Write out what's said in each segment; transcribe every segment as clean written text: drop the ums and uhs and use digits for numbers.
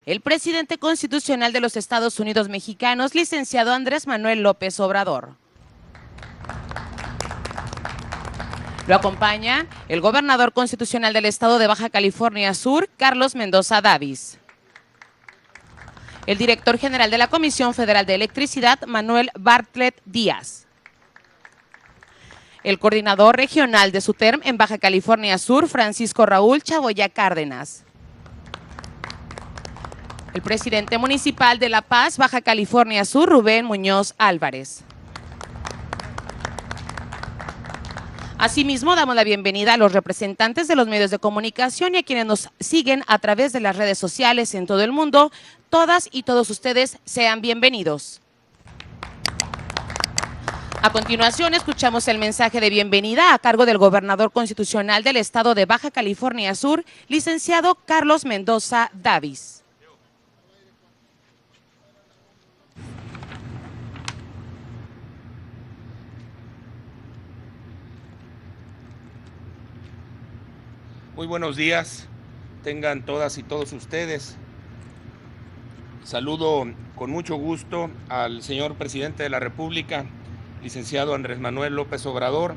el presidente constitucional de los Estados Unidos mexicanos, licenciado Andrés Manuel López Obrador. Lo acompaña el gobernador constitucional del estado de Baja California Sur, Carlos Mendoza Davis. El director general de la Comisión Federal de Electricidad, Manuel Bartlett Díaz. El coordinador regional de SUTERM en Baja California Sur, Francisco Raúl Chaboya Cárdenas. El presidente municipal de La Paz, Baja California Sur, Rubén Muñoz Álvarez. Asimismo, damos la bienvenida a los representantes de los medios de comunicación y a quienes nos siguen a través de las redes sociales en todo el mundo. Todas y todos ustedes sean bienvenidos. A continuación, escuchamos el mensaje de bienvenida a cargo del gobernador constitucional del estado de Baja California Sur, licenciado Carlos Mendoza Davis. Muy buenos días, tengan todas y todos ustedes. Saludo con mucho gusto al señor presidente de la República, licenciado Andrés Manuel López Obrador.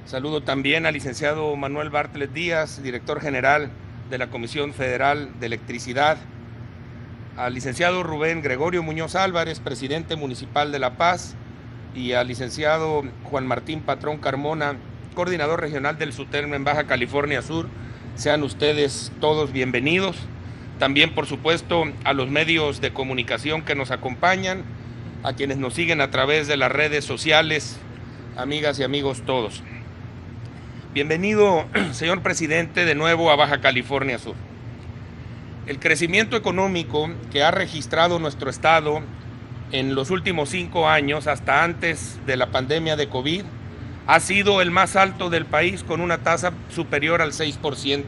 Saludo también al licenciado Manuel Bartlett Díaz, director general de la Comisión Federal de Electricidad, al licenciado Rubén Gregorio Muñoz Álvarez, presidente municipal de La Paz, y al licenciado Juan Martín Patrón Carmona, coordinador regional del SUTERM en Baja California Sur. Sean ustedes todos bienvenidos. También, por supuesto, a los medios de comunicación que nos acompañan, a quienes nos siguen a través de las redes sociales, amigas y amigos todos. Bienvenido, señor presidente, de nuevo a Baja California Sur. El crecimiento económico que ha registrado nuestro estado en los últimos 5 años, hasta antes de la pandemia de COVID, ha sido el más alto del país, con una tasa superior al 6%.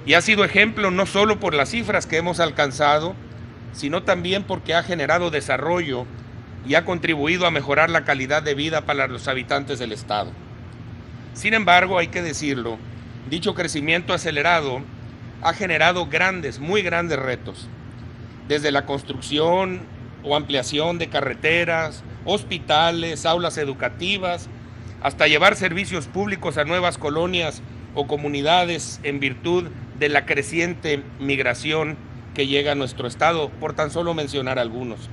Y ha sido ejemplo no solo por las cifras que hemos alcanzado, sino también porque ha generado desarrollo y ha contribuido a mejorar la calidad de vida para los habitantes del estado. Sin embargo, hay que decirlo, dicho crecimiento acelerado ha generado muy grandes retos, desde la construcción o ampliación de carreteras, hospitales, aulas educativas, hasta llevar servicios públicos a nuevas colonias o comunidades en virtud de la creciente migración que llega a nuestro estado, por tan solo mencionar algunos.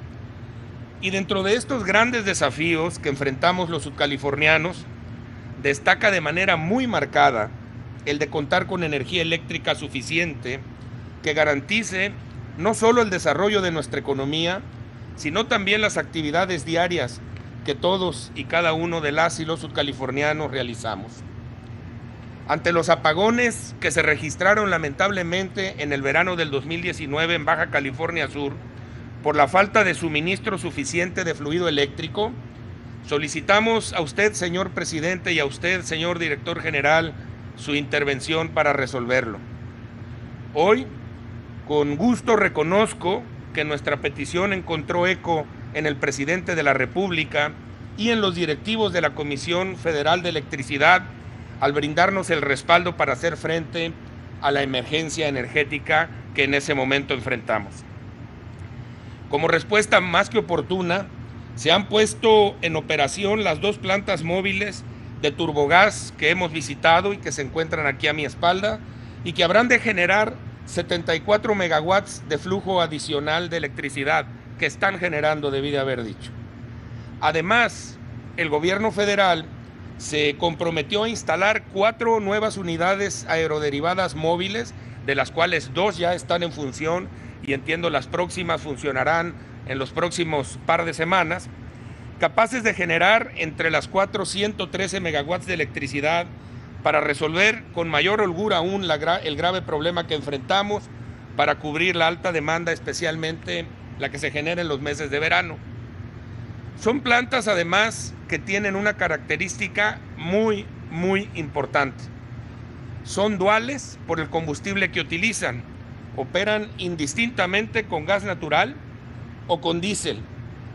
Y dentro de estos grandes desafíos que enfrentamos los subcalifornianos, destaca de manera muy marcada el de contar con energía eléctrica suficiente que garantice no solo el desarrollo de nuestra economía, sino también las actividades diarias que todos y cada uno de las y los subcalifornianos realizamos. Ante los apagones que se registraron lamentablemente en el verano del 2019 en Baja California Sur, por la falta de suministro suficiente de fluido eléctrico, solicitamos a usted, señor presidente, y a usted, señor director general, su intervención para resolverlo. Hoy, con gusto reconozco que nuestra petición encontró eco en el presidente de la República y en los directivos de la Comisión Federal de Electricidad, al brindarnos el respaldo para hacer frente a la emergencia energética que en ese momento enfrentamos. Como respuesta más que oportuna, se han puesto en operación las 2 plantas móviles de turbogás que hemos visitado y que se encuentran aquí a mi espalda, y que habrán de generar 74 megawatts de flujo adicional de electricidad que están generando, debí de haber dicho. Además, el gobierno federal se comprometió a instalar 4 nuevas unidades aeroderivadas móviles, de las cuales 2 ya están en función y entiendo las próximas funcionarán en los próximos par de semanas, capaces de generar entre las 4 113 megawatts de electricidad para resolver con mayor holgura aún el grave problema que enfrentamos, para cubrir la alta demanda, especialmente la que se genera en los meses de verano. Son plantas además que tienen una característica muy importante. Son duales por el combustible que utilizan. Operan indistintamente con gas natural o con diésel.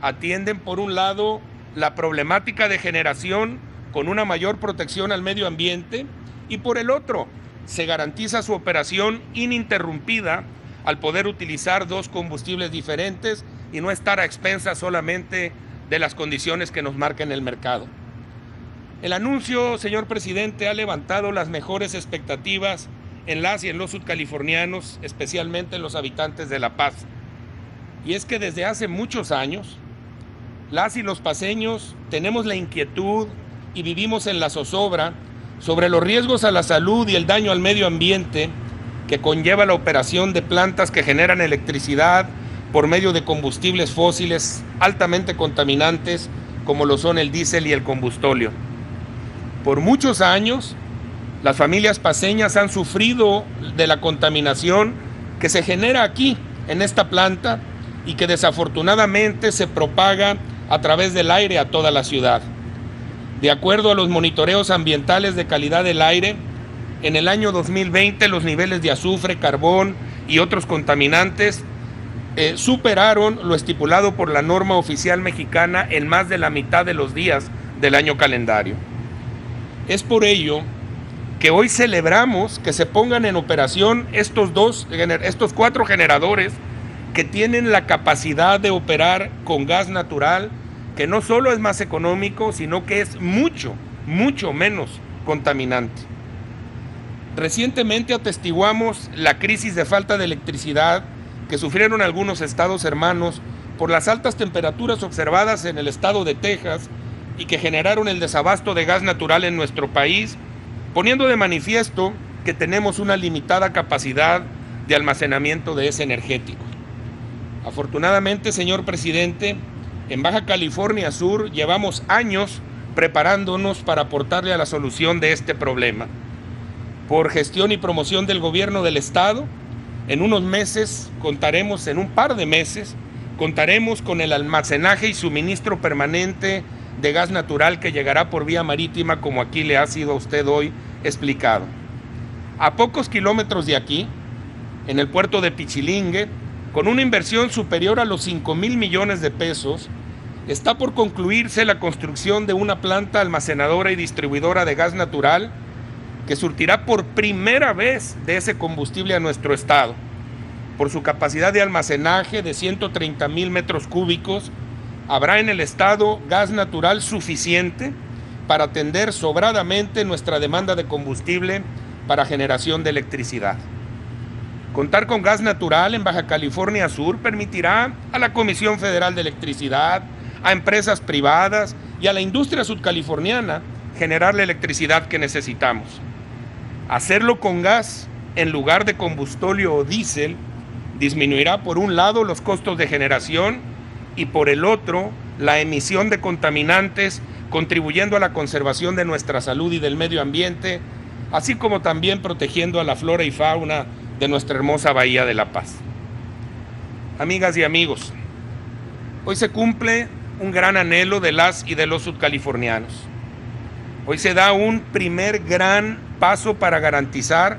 Atienden por un lado la problemática de generación con una mayor protección al medio ambiente, y por el otro se garantiza su operación ininterrumpida al poder utilizar dos combustibles diferentes y no estar a expensas solamente de las condiciones que nos marca el mercado. El anuncio, señor presidente, ha levantado las mejores expectativas en las y en los sudcalifornianos, especialmente en los habitantes de La Paz. Y es que desde hace muchos años, las y los paceños tenemos la inquietud y vivimos en la zozobra sobre los riesgos a la salud y el daño al medio ambiente que conlleva la operación de plantas que generan electricidad por medio de combustibles fósiles altamente contaminantes como lo son el diésel y el combustóleo. Por muchos años, las familias paceñas han sufrido de la contaminación que se genera aquí, en esta planta, y que desafortunadamente se propaga a través del aire a toda la ciudad. De acuerdo a los monitoreos ambientales de calidad del aire, en el año 2020 los niveles de azufre, carbón y otros contaminantes superaron lo estipulado por la norma oficial mexicana en más de la mitad de los días del año calendario. Es por ello que hoy celebramos que se pongan en operación estos 4 generadores que tienen la capacidad de operar con gas natural, que no solo es más económico, sino que es mucho menos contaminante. Recientemente atestiguamos la crisis de falta de electricidad que sufrieron algunos estados hermanos por las altas temperaturas observadas en el estado de Texas y que generaron el desabasto de gas natural en nuestro país, poniendo de manifiesto que tenemos una limitada capacidad de almacenamiento de ese energético. Afortunadamente, señor presidente, en Baja California Sur llevamos años preparándonos para aportarle a la solución de este problema. Por gestión y promoción del gobierno del estado, en un par de meses, contaremos con el almacenaje y suministro permanente de gas natural que llegará por vía marítima, como aquí le ha sido a usted hoy explicado. A pocos kilómetros de aquí, en el puerto de Pichilingue, con una inversión superior a los 5,000 millones de pesos, está por concluirse la construcción de una planta almacenadora y distribuidora de gas natural que surtirá por primera vez de ese combustible a nuestro estado. Por su capacidad de almacenaje de 130,000 metros cúbicos, habrá en el estado gas natural suficiente para atender sobradamente nuestra demanda de combustible para generación de electricidad. Contar con gas natural en Baja California Sur permitirá a la Comisión Federal de Electricidad, a empresas privadas y a la industria sudcaliforniana generar la electricidad que necesitamos. Hacerlo con gas en lugar de combustóleo o diésel disminuirá por un lado los costos de generación y por el otro la emisión de contaminantes, contribuyendo a la conservación de nuestra salud y del medio ambiente, así como también protegiendo a la flora y fauna de nuestra hermosa Bahía de La Paz. Amigas y amigos, hoy se cumple un gran anhelo de las y de los sudcalifornianos. Hoy se da un primer gran paso para garantizar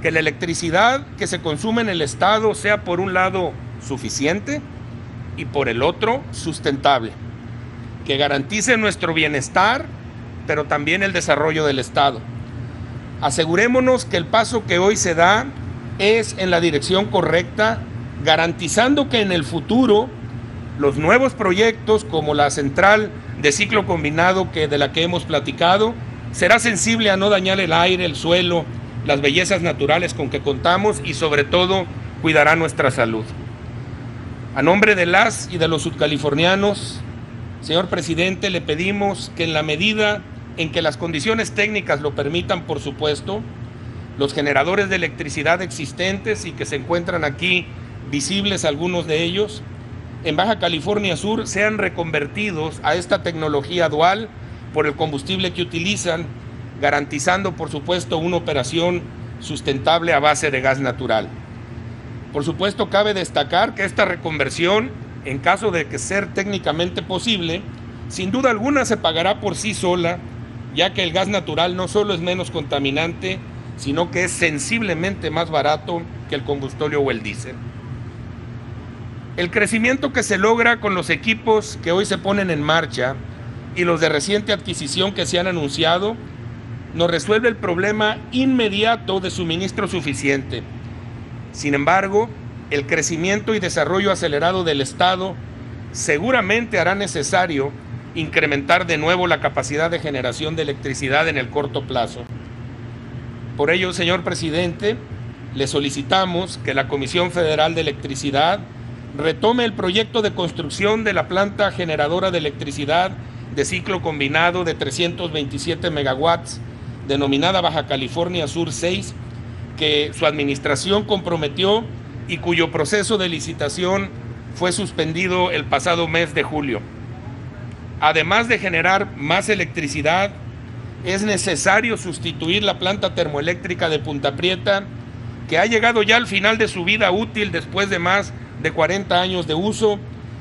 que la electricidad que se consume en el estado sea por un lado suficiente y por el otro sustentable, que garantice nuestro bienestar, pero también el desarrollo del estado. Asegurémonos que el paso que hoy se da es en la dirección correcta, garantizando que en el futuro los nuevos proyectos como la central de ciclo combinado de la que hemos platicado será sensible a no dañar el aire, el suelo, las bellezas naturales con que contamos y sobre todo cuidará nuestra salud. A nombre de las y de los sudcalifornianos, señor presidente, le pedimos que en la medida en que las condiciones técnicas lo permitan, por supuesto, los generadores de electricidad existentes y que se encuentran aquí visibles algunos de ellos, en Baja California Sur sean reconvertidos a esta tecnología dual por el combustible que utilizan, garantizando por supuesto una operación sustentable a base de gas natural. Por supuesto, cabe destacar que esta reconversión, en caso de que ser técnicamente posible, sin duda alguna se pagará por sí sola, ya que el gas natural no solo es menos contaminante, sino que es sensiblemente más barato que el combustóleo o el diésel. El crecimiento que se logra con los equipos que hoy se ponen en marcha y los de reciente adquisición que se han anunciado, nos resuelve el problema inmediato de suministro suficiente. Sin embargo, el crecimiento y desarrollo acelerado del Estado seguramente hará necesario incrementar de nuevo la capacidad de generación de electricidad en el corto plazo. Por ello, señor presidente, le solicitamos que la Comisión Federal de Electricidad retome el proyecto de construcción de la planta generadora de electricidad de ciclo combinado de 327 megawatts, denominada Baja California Sur 6, que su administración comprometió y cuyo proceso de licitación fue suspendido el pasado mes de julio. Además de generar más electricidad, es necesario sustituir la planta termoeléctrica de Punta Prieta, que ha llegado ya al final de su vida útil después de más de 40 años de uso,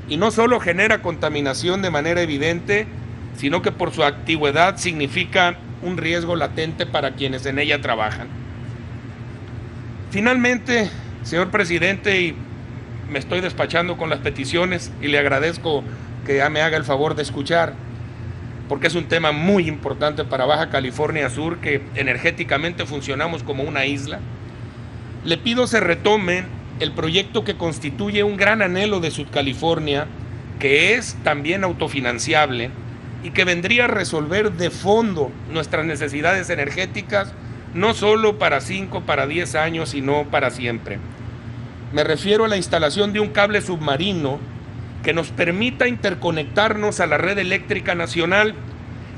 y no solo genera contaminación de manera evidente, sino que por su antigüedad significa un riesgo latente para quienes en ella trabajan. Finalmente, señor presidente, y me estoy despachando con las peticiones y le agradezco que ya me haga el favor de escuchar, porque es un tema muy importante para Baja California Sur, que energéticamente funcionamos como una isla. Le pido se retome el proyecto que constituye un gran anhelo de Sudcalifornia, que es también autofinanciable y que vendría a resolver de fondo nuestras necesidades energéticas, no solo para 5, para 10 años, sino para siempre. Me refiero a la instalación de un cable submarino que nos permita interconectarnos a la red eléctrica nacional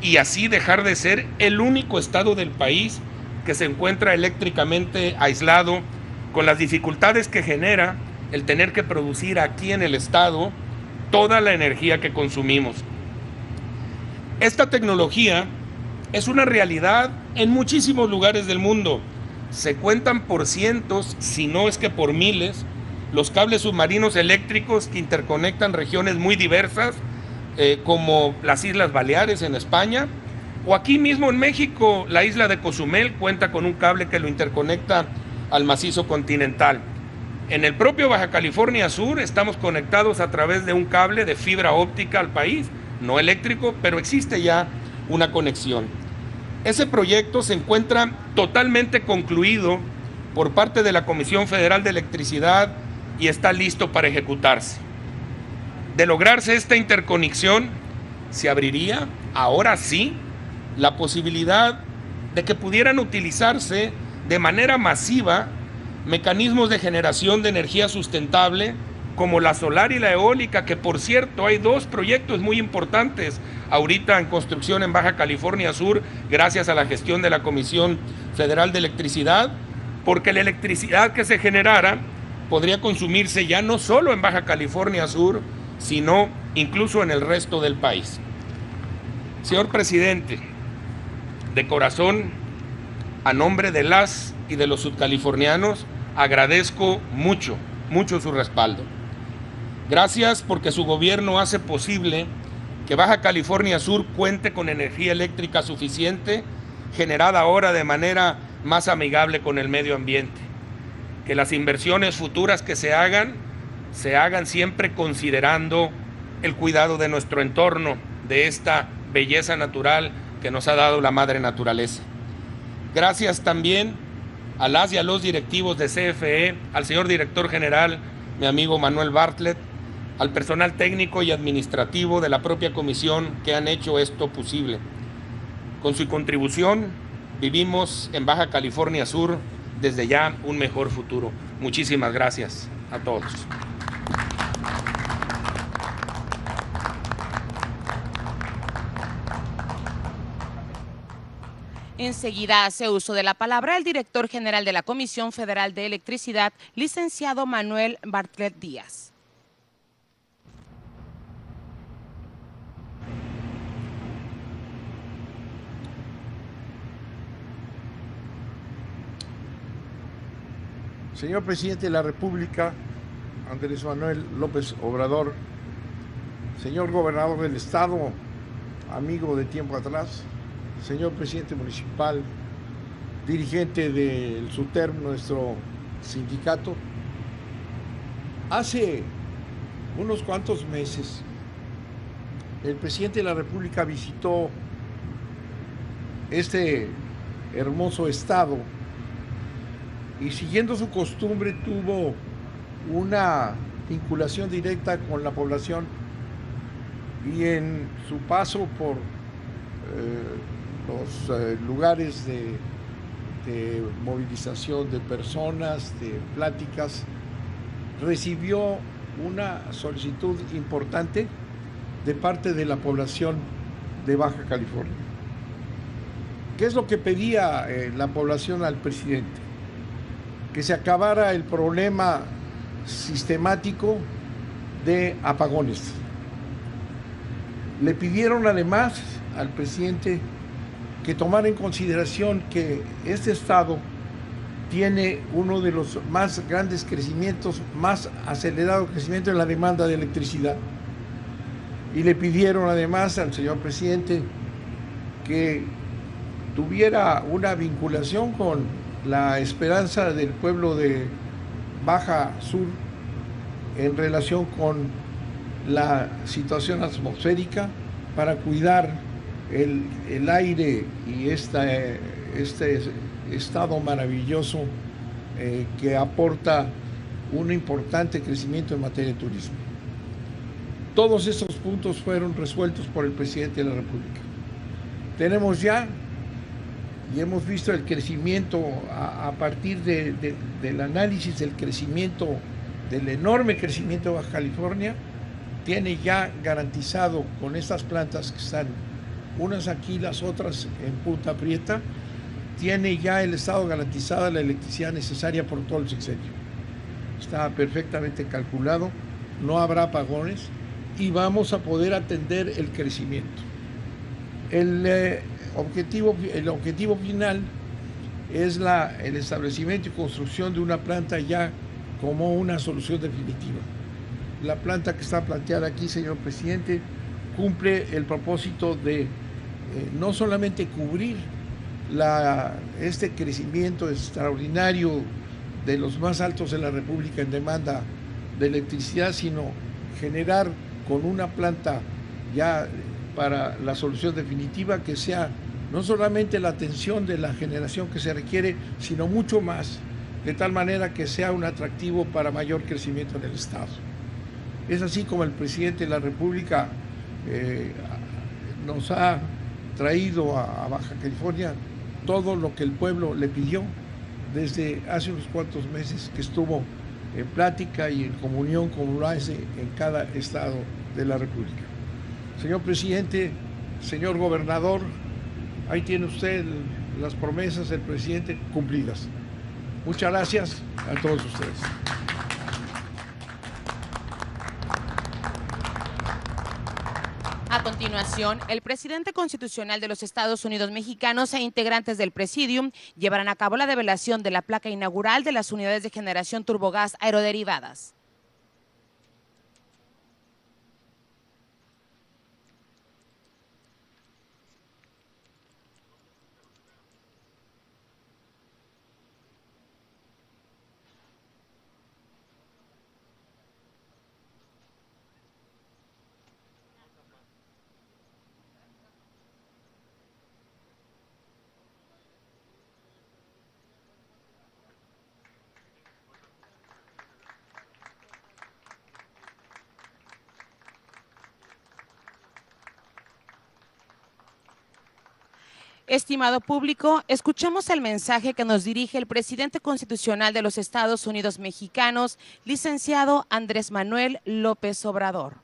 y así dejar de ser el único estado del país que se encuentra eléctricamente aislado, con las dificultades que genera el tener que producir aquí en el estado toda la energía que consumimos. Esta tecnología es una realidad en muchísimos lugares del mundo. Se cuentan por cientos, si no es que por miles, los cables submarinos eléctricos que interconectan regiones muy diversas, como las Islas Baleares en España, o aquí mismo en México, la isla de Cozumel cuenta con un cable que lo interconecta al macizo continental. En el propio Baja California Sur estamos conectados a través de un cable de fibra óptica al país, no eléctrico, pero existe ya una conexión. Ese proyecto se encuentra totalmente concluido por parte de la Comisión Federal de Electricidad y está listo para ejecutarse. De lograrse esta interconexión, se abriría, ahora sí, la posibilidad de que pudieran utilizarse de manera masiva mecanismos de generación de energía sustentable como la solar y la eólica, que por cierto hay dos proyectos muy importantes ahorita en construcción en Baja California Sur gracias a la gestión de la Comisión Federal de Electricidad, porque la electricidad que se generara podría consumirse ya no solo en Baja California Sur, sino incluso en el resto del país. Señor presidente, de corazón, a nombre de las y de los sudcalifornianos, agradezco mucho su respaldo. Gracias porque su gobierno hace posible que Baja California Sur cuente con energía eléctrica suficiente, generada ahora de manera más amigable con el medio ambiente. Que las inversiones futuras que se hagan siempre considerando el cuidado de nuestro entorno, de esta belleza natural que nos ha dado la madre naturaleza. Gracias también a las y a los directivos de CFE, al señor director general, mi amigo Manuel Bartlett, al personal técnico y administrativo de la propia comisión que han hecho esto posible. Con su contribución, vivimos en Baja California Sur desde ya un mejor futuro. Muchísimas gracias a todos. Enseguida hace uso de la palabra el director general de la Comisión Federal de Electricidad, licenciado Manuel Bartlett Díaz. Señor presidente de la República, Andrés Manuel López Obrador, señor gobernador del estado, amigo de tiempo atrás, señor presidente municipal, dirigente del SUTERM, nuestro sindicato, hace unos cuantos meses el presidente de la República visitó este hermoso estado y, siguiendo su costumbre, tuvo una vinculación directa con la población y en su paso por los lugares de movilización de personas, de pláticas, recibió una solicitud importante de parte de la población de Baja California. ¿Qué es lo que pedía la población al presidente? Que se acabara el problema sistemático de apagones. Le pidieron además al presidente que tomara en consideración que este estado tiene uno de los más grandes crecimientos, más acelerado crecimiento en la demanda de electricidad. Y le pidieron además al señor presidente que tuviera una vinculación con la esperanza del pueblo de Baja Sur en relación con la situación atmosférica para cuidar el aire y este estado maravilloso que aporta un importante crecimiento en materia de turismo. Todos estos puntos fueron resueltos por el presidente de la República. Tenemos ya y hemos visto el crecimiento a partir del análisis del crecimiento, del enorme crecimiento de Baja California, tiene ya garantizado con estas plantas que están unas aquí, las otras en Punta Prieta, tiene ya el Estado garantizada la electricidad necesaria por todo el sexenio. Está perfectamente calculado, no habrá apagones y vamos a poder atender el crecimiento. El objetivo final es el establecimiento y construcción de una planta ya como una solución definitiva. La planta que está planteada aquí, señor presidente, cumple el propósito de no solamente cubrir este crecimiento extraordinario de los más altos de la República en demanda de electricidad, sino generar con una planta ya para la solución definitiva que sea no solamente la atención de la generación que se requiere, sino mucho más, de tal manera que sea un atractivo para mayor crecimiento en el Estado. Es así como el presidente de la República nos ha traído a Baja California todo lo que el pueblo le pidió desde hace unos cuantos meses que estuvo en plática y en comunión como lo hace en cada estado de la República. Señor presidente, señor gobernador, ahí tiene usted las promesas del presidente cumplidas. Muchas gracias a todos ustedes. A continuación, el presidente constitucional de los Estados Unidos mexicanos e integrantes del Presidium llevarán a cabo la develación de la placa inaugural de las unidades de generación turbogás aeroderivadas. Estimado público, escuchamos el mensaje que nos dirige el presidente constitucional de los Estados Unidos mexicanos, licenciado Andrés Manuel López Obrador.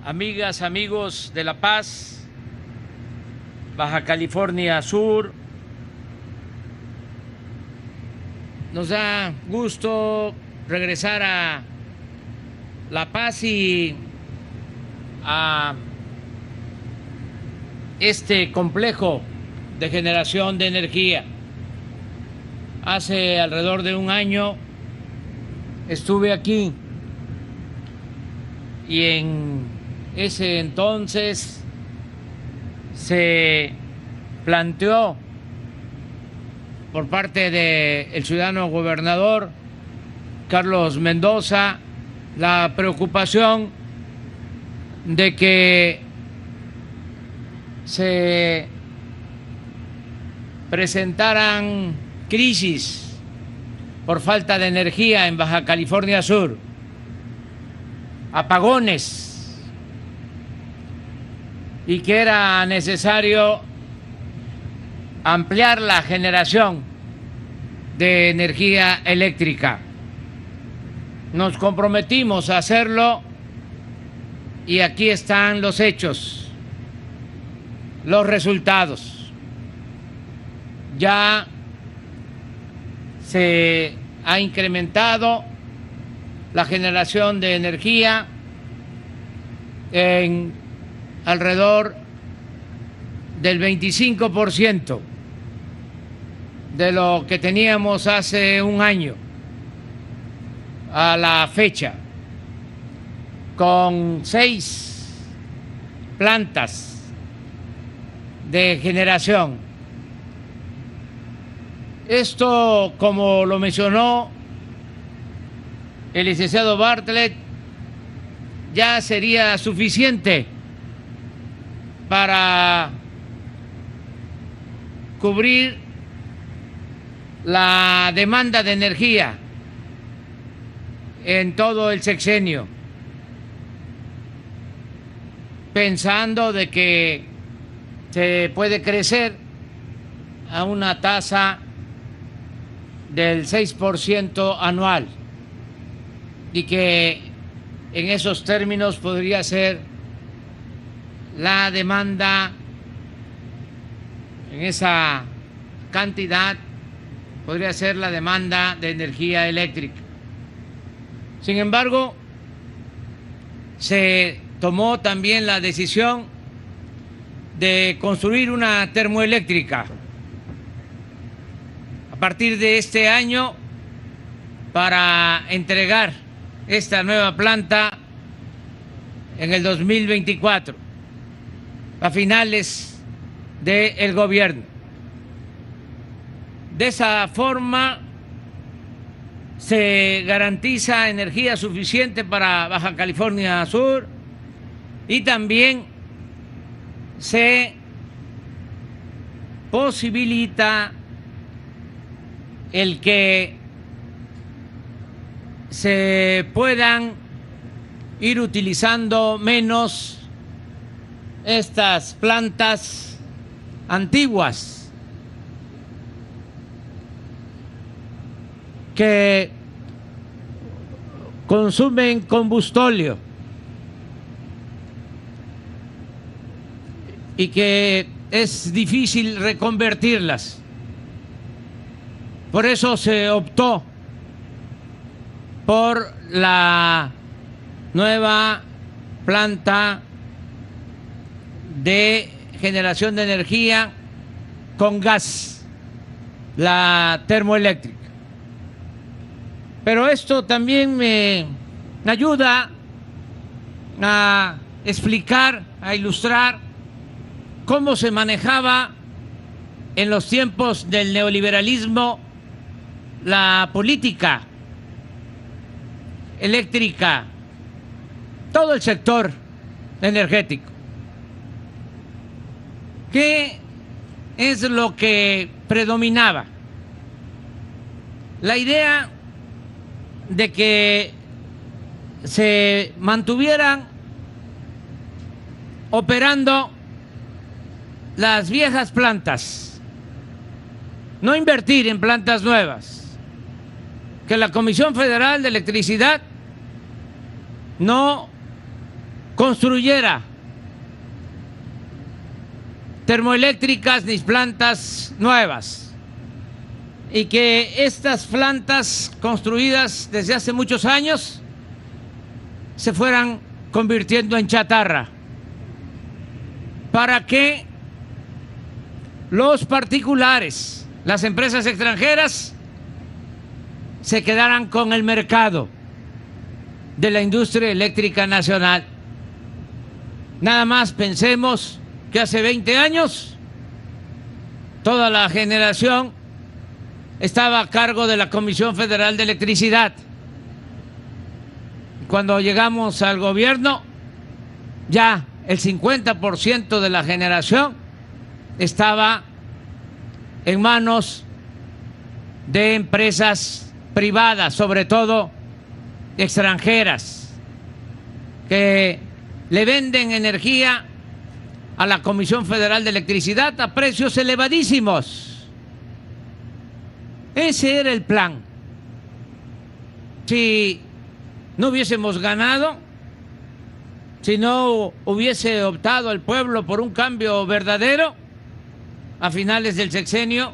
Amigas, amigos de La Paz, Baja California Sur, nos da gusto regresar a La Paz y a este complejo de generación de energía. Hace alrededor de un año estuve aquí y en ese entonces se planteó por parte del ciudadano gobernador Carlos Mendoza la preocupación de que se presentaran crisis por falta de energía en Baja California Sur, apagones, y que era necesario ampliar la generación de energía eléctrica. Nos comprometimos a hacerlo y aquí están los hechos, los resultados. Ya se ha incrementado la generación de energía en alrededor del 25% de lo que teníamos hace un año a la fecha, con 6 plantas de generación. Esto, como lo mencionó el licenciado Bartlett, ya sería suficiente para cubrir la demanda de energía en todo el sexenio, pensando de que se puede crecer a una tasa del 6% anual y que en esos términos podría ser la demanda, en esa cantidad podría ser la demanda de energía eléctrica. Sin embargo, se tomó también la decisión de construir una termoeléctrica a partir de este año para entregar esta nueva planta en el 2024, a finales del gobierno. De esa forma se garantiza energía suficiente para Baja California Sur y también se posibilita el que se puedan ir utilizando menos estas plantas antiguas que consumen combustóleo y que es difícil reconvertirlas. Por eso se optó por la nueva planta de generación de energía con gas, la termoeléctrica. Pero esto también me ayuda a explicar, a ilustrar cómo se manejaba en los tiempos del neoliberalismo la política eléctrica, todo el sector energético. ¿Qué es lo que predominaba? La idea de que se mantuvieran operando las viejas plantas, no invertir en plantas nuevas, que la Comisión Federal de Electricidad no construyera termoeléctricas ni plantas nuevas, y que estas plantas construidas desde hace muchos años se fueran convirtiendo en chatarra, para que los particulares, las empresas extranjeras, se quedaran con el mercado de la industria eléctrica nacional. Nada más pensemos que hace 20 años toda la generación estaba a cargo de la Comisión Federal de Electricidad. Cuando llegamos al gobierno, ya el 50% de la generación estaba en manos de empresas privadas, sobre todo extranjeras, que le venden energía a la Comisión Federal de Electricidad a precios elevadísimos. Ese era el plan. Si no hubiésemos ganado, si no hubiese optado el pueblo por un cambio verdadero, a finales del sexenio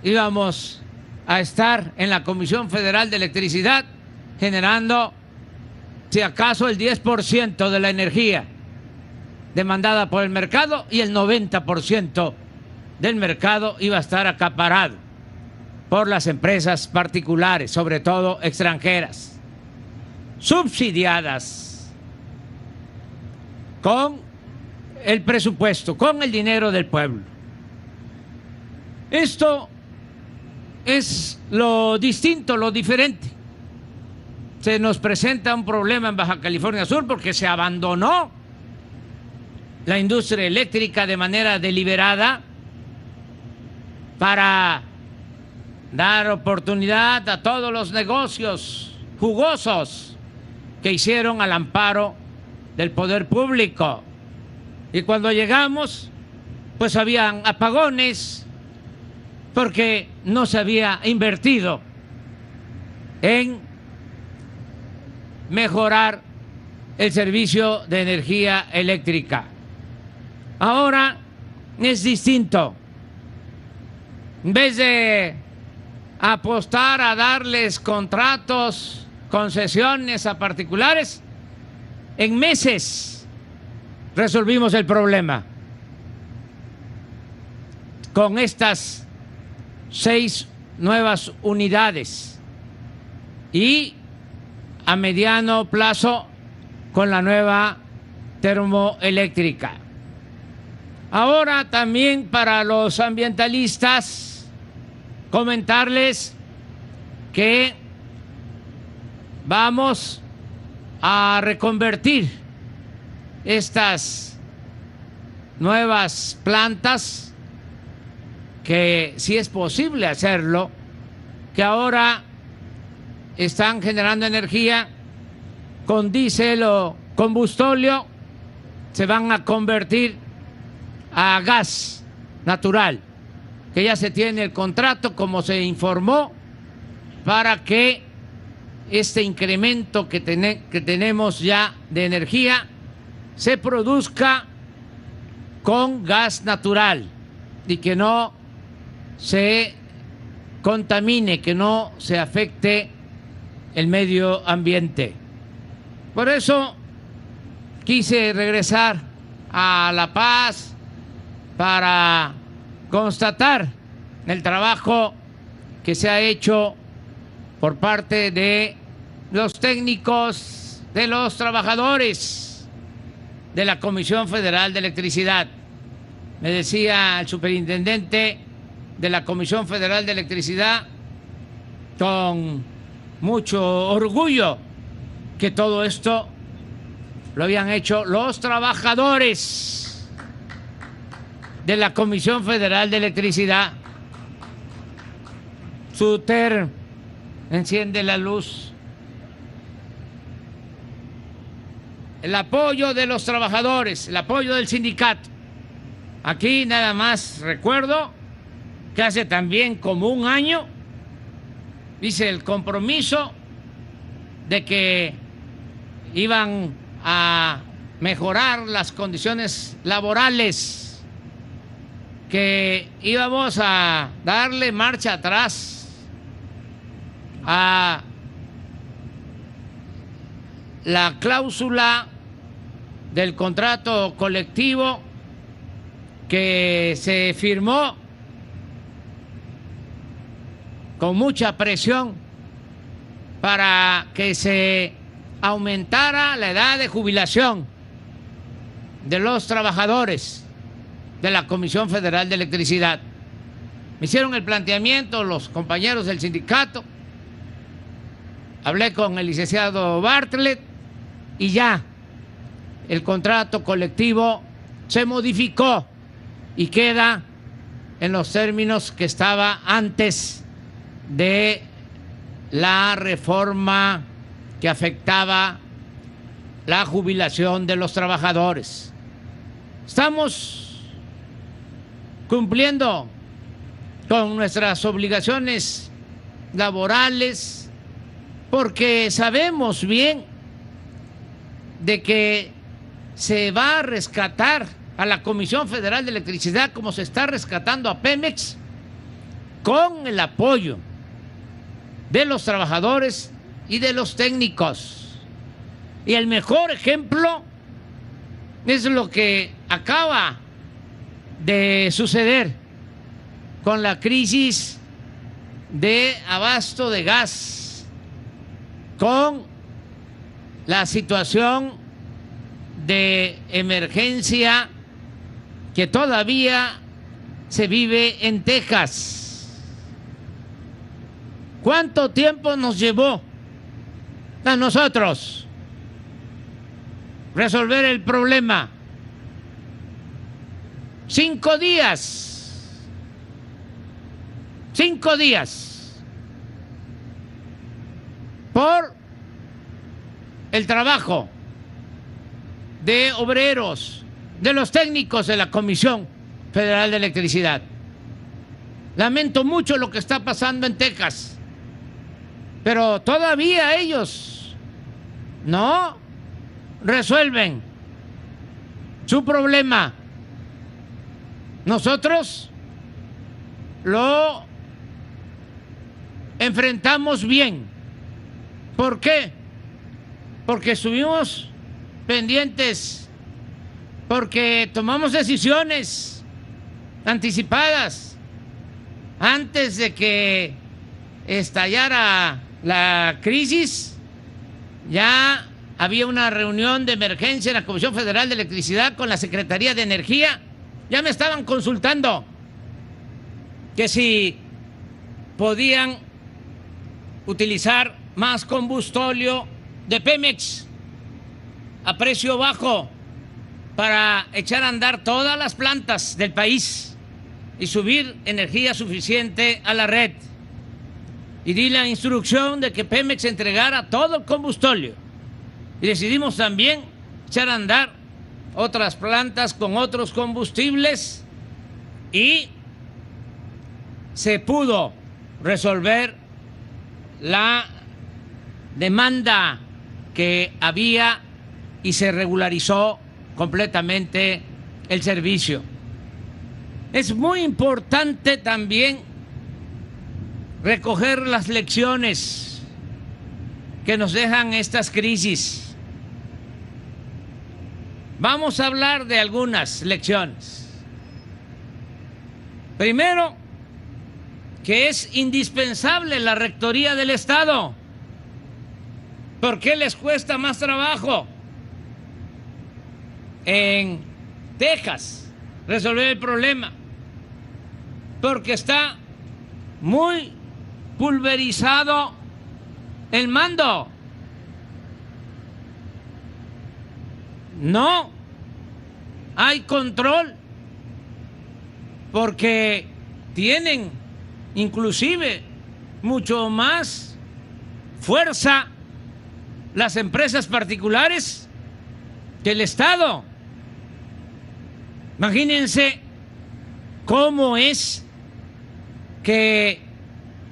íbamos a estar en la Comisión Federal de Electricidad generando, si acaso, el 10% de la energía demandada por el mercado, y el 90% del mercado iba a estar acaparado por las empresas particulares, sobre todo extranjeras, subsidiadas con el presupuesto, con el dinero del pueblo. Esto es lo distinto, lo diferente. Se nos presenta un problema en Baja California Sur porque se abandonó la industria eléctrica de manera deliberada para dar oportunidad a todos los negocios jugosos que hicieron al amparo del poder público. Y cuando llegamos, pues habían apagones porque no se había invertido en mejorar el servicio de energía eléctrica. Ahora es distinto. En vez de apostar a darles contratos, concesiones a particulares, en meses resolvimos el problema con estas 6 nuevas unidades y a mediano plazo con la nueva termoeléctrica. Ahora también para los ambientalistas comentarles que vamos a reconvertir estas nuevas plantas, que si es posible hacerlo, que ahora están generando energía con diésel o combustóleo, se van a convertir a gas natural, que ya se tiene el contrato, como se informó, para que este incremento que tenemos ya de energía se produzca con gas natural y que no se contamine, que no se afecte el medio ambiente. Por eso quise regresar a La Paz para constatar el trabajo que se ha hecho por parte de los técnicos, de los trabajadores de la Comisión Federal de Electricidad. Me decía el superintendente de la Comisión Federal de Electricidad con mucho orgullo que todo esto lo habían hecho los trabajadores de la Comisión Federal de Electricidad. Suter, enciende la luz. El apoyo de los trabajadores, el apoyo del sindicato. Aquí nada más recuerdo que hace también como un año hice el compromiso de que iban a mejorar las condiciones laborales, que íbamos a darle marcha atrás a la cláusula del contrato colectivo que se firmó con mucha presión para que se aumentara la edad de jubilación de los trabajadores de la Comisión Federal de Electricidad. Me hicieron el planteamiento los compañeros del sindicato, hablé con el licenciado Bartlett y ya el contrato colectivo se modificó y queda en los términos que estaba antes de la reforma que afectaba la jubilación de los trabajadores. Estamos cumpliendo con nuestras obligaciones laborales porque sabemos bien de que se va a rescatar a la Comisión Federal de Electricidad como se está rescatando a Pemex con el apoyo de los trabajadores y de los técnicos. Y el mejor ejemplo es lo que acaba de suceder con la crisis de abasto de gas, con la situación de emergencia que todavía se vive en Texas. ¿Cuánto tiempo nos llevó a nosotros resolver el problema? 5 días. 5 días por el trabajo de obreros, de los técnicos de la Comisión Federal de Electricidad. Lamento mucho lo que está pasando en Texas, pero todavía ellos no resuelven su problema. Nosotros lo enfrentamos bien. ¿Por qué? Porque estuvimos pendientes, porque tomamos decisiones anticipadas antes de que estallara la crisis. Ya había una reunión de emergencia en la Comisión Federal de Electricidad con la Secretaría de Energía. Ya me estaban consultando que si podían utilizar más combustóleo de Pemex a precio bajo para echar a andar todas las plantas del país y subir energía suficiente a la red. Y di la instrucción de que Pemex entregara todo el combustóleo. Y decidimos también echar a andar otras plantas con otros combustibles y se pudo resolver la demanda que había y se regularizó completamente el servicio. Es muy importante también recoger las lecciones que nos dejan estas crisis. Vamos a hablar de algunas lecciones. Primero, que es indispensable la rectoría del Estado. ¿Por qué les cuesta más trabajo en Texas resolver el problema? Porque está muy pulverizado el mando. No hay control, porque tienen inclusive mucho más fuerza las empresas particulares que el Estado. Imagínense cómo es que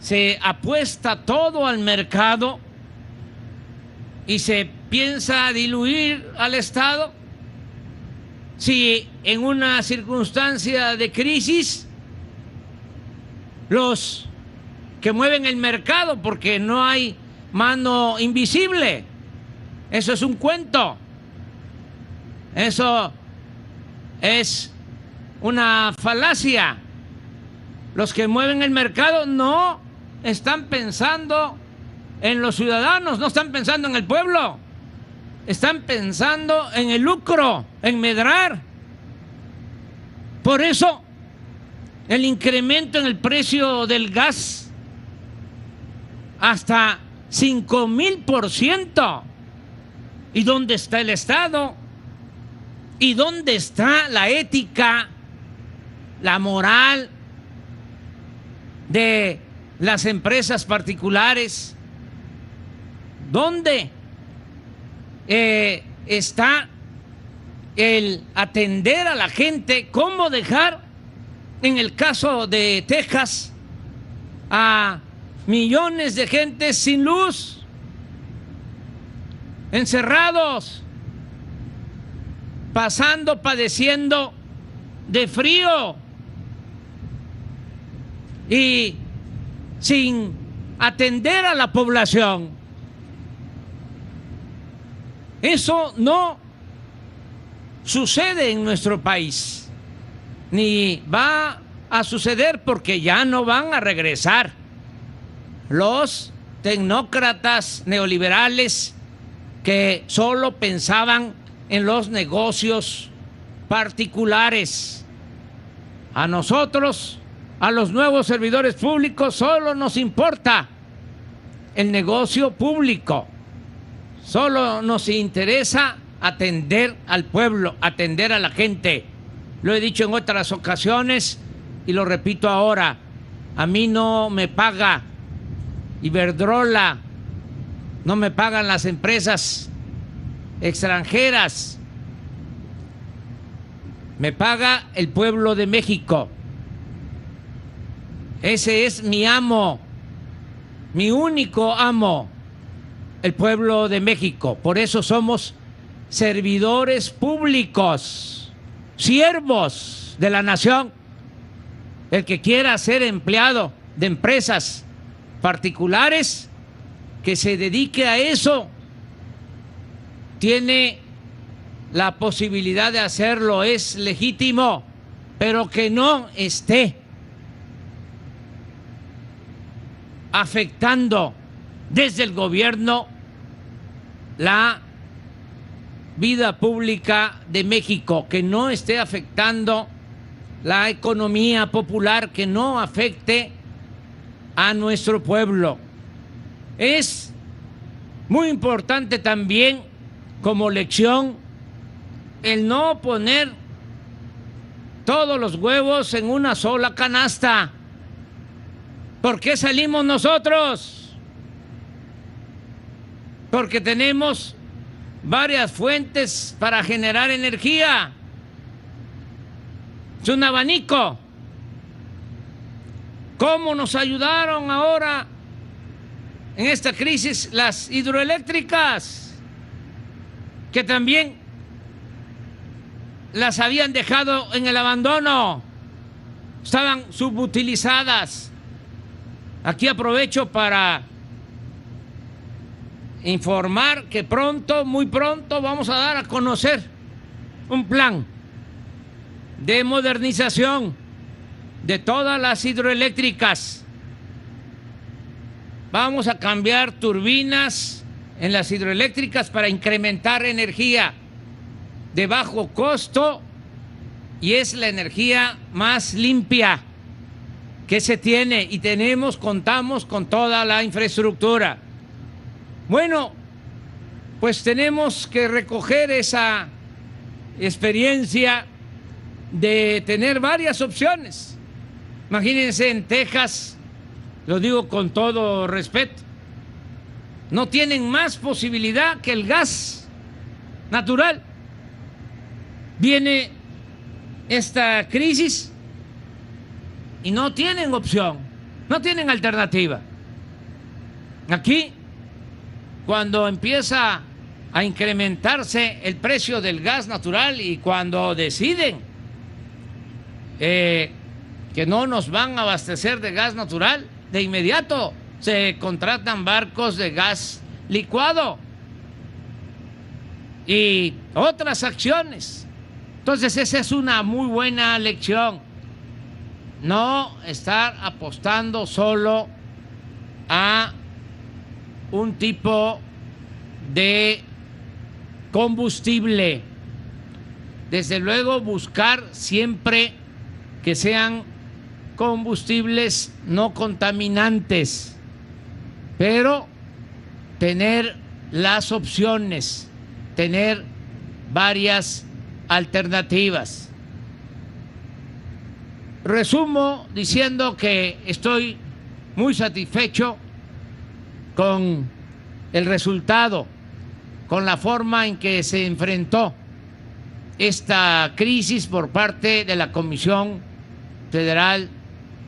se apuesta todo al mercado y se piensa diluir al Estado si en una circunstancia de crisis los que mueven el mercado, porque no hay mano invisible, eso es un cuento, eso es una falacia. Los que mueven el mercado no están pensando en los ciudadanos, no están pensando en el pueblo, están pensando en el lucro, en medrar. Por eso el incremento en el precio del gas hasta 5,000%. ¿Y dónde está el Estado? ¿Y dónde está la ética, la moral de las empresas particulares? ¿Dónde está el atender a la gente? ¿Cómo dejar, en el caso de Texas, a millones de gente sin luz, encerrados, padeciendo de frío y sin atender a la población? Eso no sucede en nuestro país, ni va a suceder, porque ya no van a regresar los tecnócratas neoliberales que solo pensaban en los negocios particulares. A nosotros, a los nuevos servidores públicos, solo nos importa el negocio público. Solo nos interesa atender al pueblo, atender a la gente. Lo he dicho en otras ocasiones y lo repito ahora. A mí no me paga Iberdrola, no me pagan las empresas extranjeras, me paga el pueblo de México. Ese es mi amo, mi único amo, el pueblo de México. Por eso somos servidores públicos, siervos de la nación. El que quiera ser empleado de empresas particulares, que se dedique a eso, tiene la posibilidad de hacerlo, es legítimo, pero que no esté afectando desde el gobierno la vida pública de México, que no esté afectando la economía popular, que no afecte a nuestro pueblo. Es muy importante también, como lección, el no poner todos los huevos en una sola canasta. ¿Por qué salimos nosotros? Porque tenemos varias fuentes para generar energía. Es un abanico. ¿Cómo nos ayudaron ahora en esta crisis las hidroeléctricas? Que también las habían dejado en el abandono, estaban subutilizadas. Aquí aprovecho para informar que pronto, muy pronto, vamos a dar a conocer un plan de modernización de todas las hidroeléctricas. Vamos a cambiar turbinas en las hidroeléctricas para incrementar energía de bajo costo, y es la energía más limpia que se tiene, y contamos con toda la infraestructura. Bueno, pues tenemos que recoger esa experiencia de tener varias opciones. Imagínense, en Texas, lo digo con todo respeto, no tienen más posibilidad que el gas natural. Viene esta crisis y no tienen opción, no tienen alternativa. Aquí, cuando empieza a incrementarse el precio del gas natural y cuando deciden que no nos van a abastecer de gas natural, de inmediato se contratan barcos de gas licuado y otras acciones. Entonces esa es una muy buena lección. No estar apostando solo a un tipo de combustible. Desde luego buscar siempre que sean combustibles no contaminantes, pero tener las opciones, tener varias alternativas. Resumo diciendo que estoy muy satisfecho con el resultado, con la forma en que se enfrentó esta crisis por parte de la Comisión Federal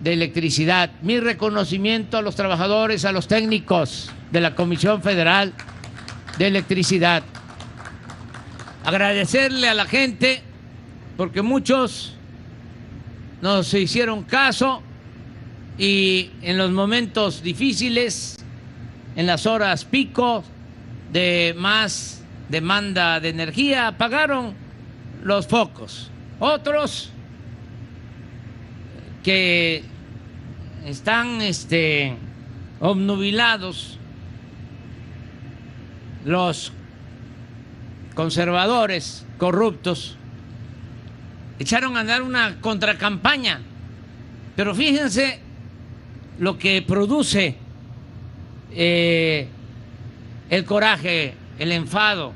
de Electricidad. Mi reconocimiento a los trabajadores, a los técnicos de la Comisión Federal de Electricidad. Agradecerle a la gente porque muchos nos hicieron caso y en los momentos difíciles, en las horas pico de más demanda de energía, apagaron los focos. Otros que están obnubilados, los conservadores corruptos, echaron a andar una contracampaña. Pero fíjense lo que produce el coraje, el enfado.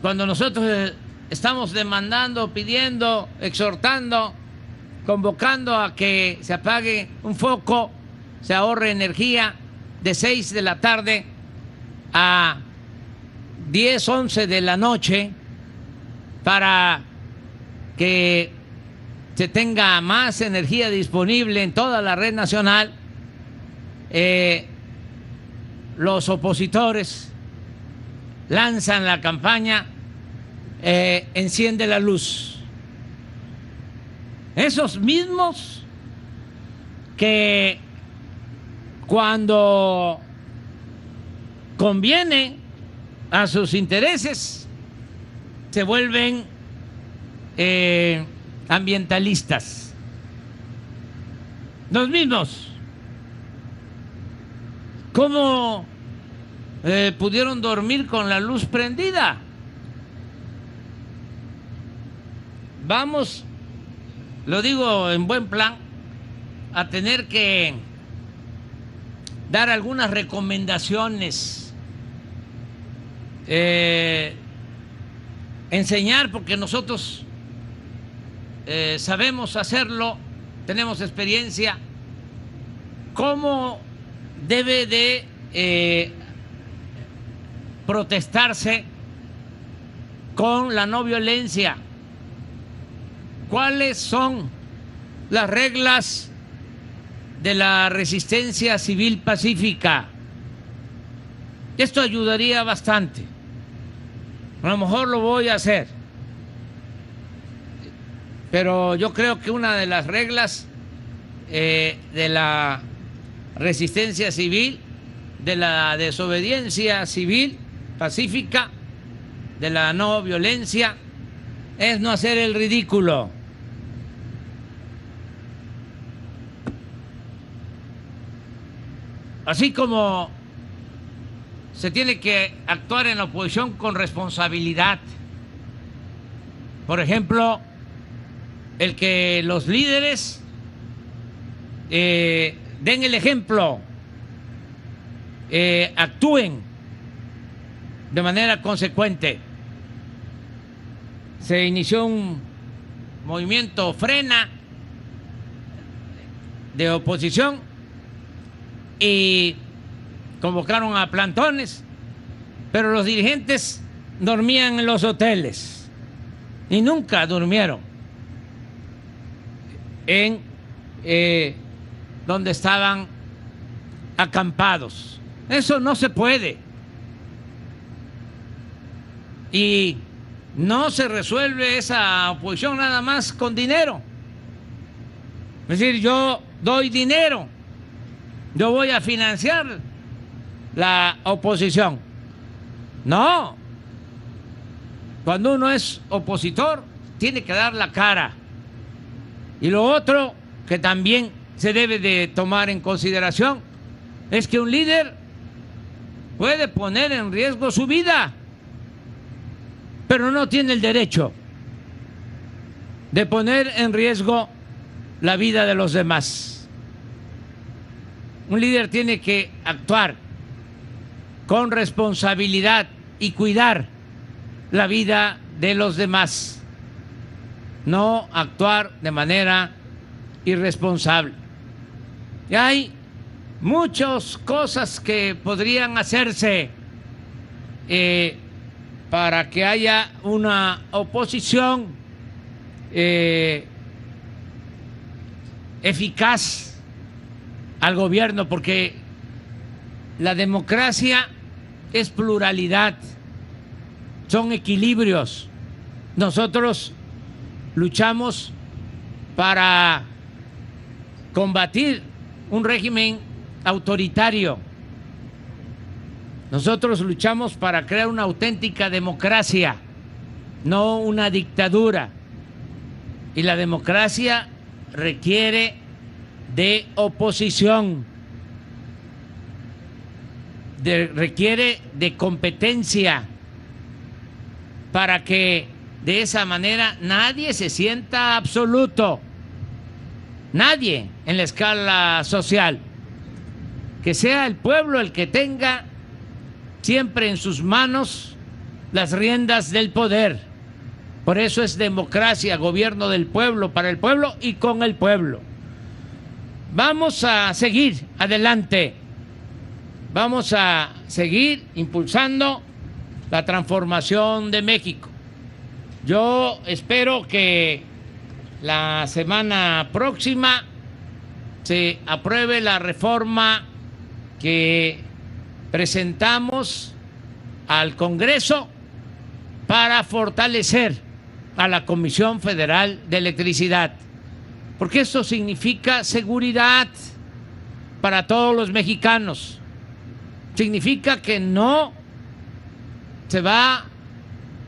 Cuando nosotros estamos demandando, pidiendo, exhortando, convocando a que se apague un foco, se ahorre energía de 6 de la tarde a 10, 11 de la noche para que se tenga más energía disponible en toda la red nacional, los opositores lanzan la campaña Enciende la Luz. Esos mismos que cuando conviene a sus intereses se vuelven ambientalistas. Los mismos. ¿Cómo pudieron dormir con la luz prendida? Vamos, lo digo en buen plan, a tener que dar algunas recomendaciones, enseñar, porque nosotros sabemos hacerlo, tenemos experiencia, cómo debe de protestarse con la no violencia. ¿Cuáles son las reglas de la resistencia civil pacífica? Esto ayudaría bastante. A lo mejor lo voy a hacer, pero yo creo que una de las reglas de la resistencia civil, de la desobediencia civil pacífica, de la no violencia, es no hacer el ridículo. Así como se tiene que actuar en la oposición con responsabilidad. Por ejemplo, el que los líderes den el ejemplo, actúen de manera consecuente. Se inició un movimiento Frena de oposición y convocaron a plantones, pero los dirigentes dormían en los hoteles y nunca durmieron en donde estaban acampados. Eso no se puede. Y no se resuelve esa oposición nada más con dinero. Es decir, yo doy dinero, yo voy a financiar la oposición. No. Cuando uno es opositor, tiene que dar la cara. Y lo otro que también se debe de tomar en consideración es que un líder puede poner en riesgo su vida, pero no tiene el derecho de poner en riesgo la vida de los demás. Un líder tiene que actuar con responsabilidad y cuidar la vida de los demás, no actuar de manera irresponsable. Y hay muchas cosas que podrían hacerse para que haya una oposición eficaz al gobierno, porque la democracia es pluralidad, son equilibrios. Nosotros luchamos para combatir un régimen autoritario. Nosotros luchamos para crear una auténtica democracia, no una dictadura. Y la democracia requiere de oposición, requiere de competencia, para que de esa manera nadie se sienta absoluto, nadie en la escala social, que sea el pueblo el que tenga siempre en sus manos las riendas del poder. Por eso es democracia, gobierno del pueblo, para el pueblo y con el pueblo. Vamos a seguir adelante, vamos a seguir impulsando la transformación de México. Yo espero que la semana próxima se apruebe la reforma que presentamos al Congreso para fortalecer a la Comisión Federal de Electricidad, porque eso significa seguridad para todos los mexicanos. Significa que no se va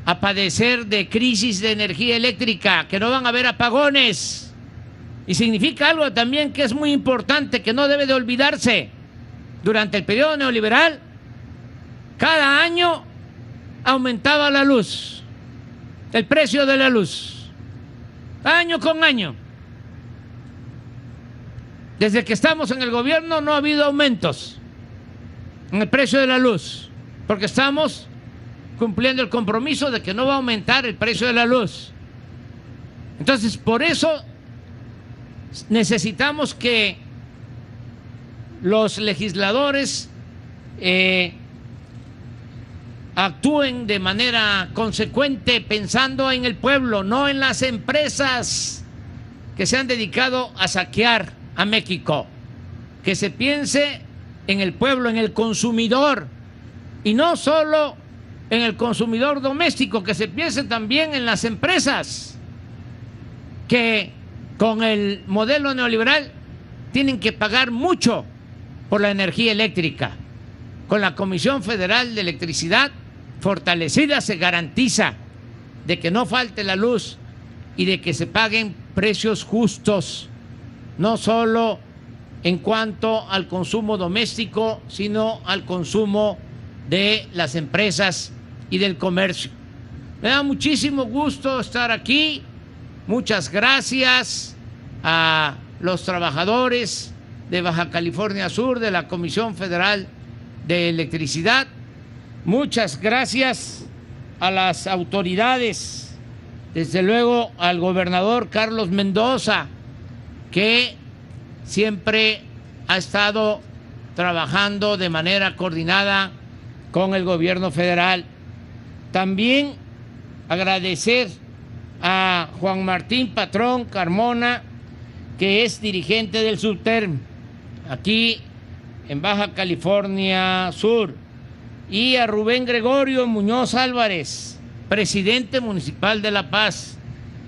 a padecer de crisis de energía eléctrica, que no van a haber apagones. Y significa algo también que es muy importante, que no debe de olvidarse. Durante el periodo neoliberal, cada año aumentaba la luz, el precio de la luz, año con año. Desde que estamos en el gobierno no ha habido aumentos en el precio de la luz, porque estamos cumpliendo el compromiso de que no va a aumentar el precio de la luz. Entonces, por eso necesitamos que los legisladores actúen de manera consecuente, pensando en el pueblo, no en las empresas que se han dedicado a saquear a México. Que se piense en el pueblo, en el consumidor, y no solo en el consumidor doméstico, que se piense también en las empresas que con el modelo neoliberal tienen que pagar mucho por la energía eléctrica. Con la Comisión Federal de Electricidad fortalecida se garantiza de que no falte la luz y de que se paguen precios justos, no solo en cuanto al consumo doméstico, sino al consumo de las empresas y del comercio. Me da muchísimo gusto estar aquí. Muchas gracias a los trabajadores de Baja California Sur, de la Comisión Federal de Electricidad. Muchas gracias a las autoridades, desde luego al gobernador Carlos Mendoza, que siempre ha estado trabajando de manera coordinada con el gobierno federal. También agradecer a Juan Martín Patrón Carmona, que es dirigente del Subterm aquí en Baja California Sur, y a Rubén Gregorio Muñoz Álvarez, presidente municipal de La Paz.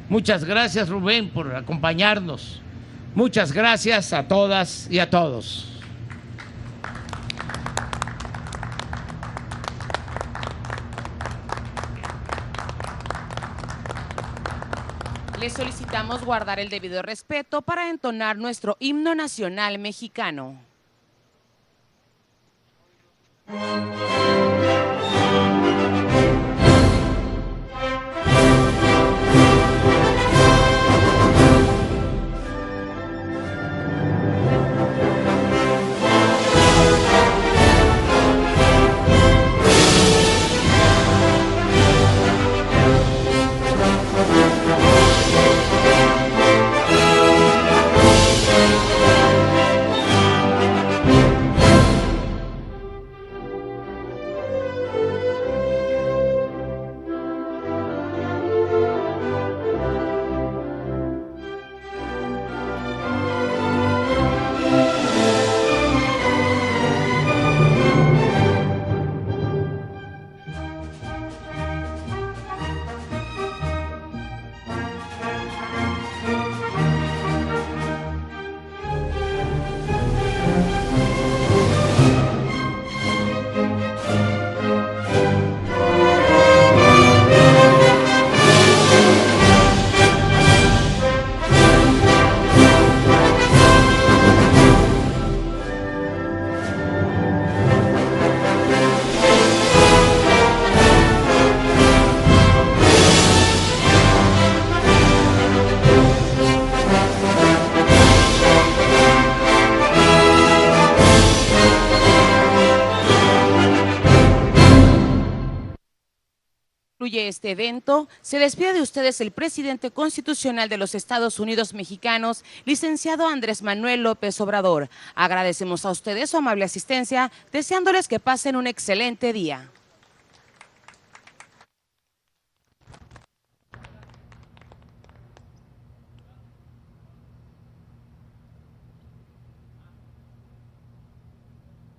Muchas gracias, Rubén, por acompañarnos. Muchas gracias a todas y a todos. Les solicitamos guardar el debido respeto para entonar nuestro himno nacional mexicano. este evento, se despide de ustedes el presidente constitucional de los Estados Unidos mexicanos, licenciado Andrés Manuel López Obrador. Agradecemos a ustedes su amable asistencia, deseándoles que pasen un excelente día.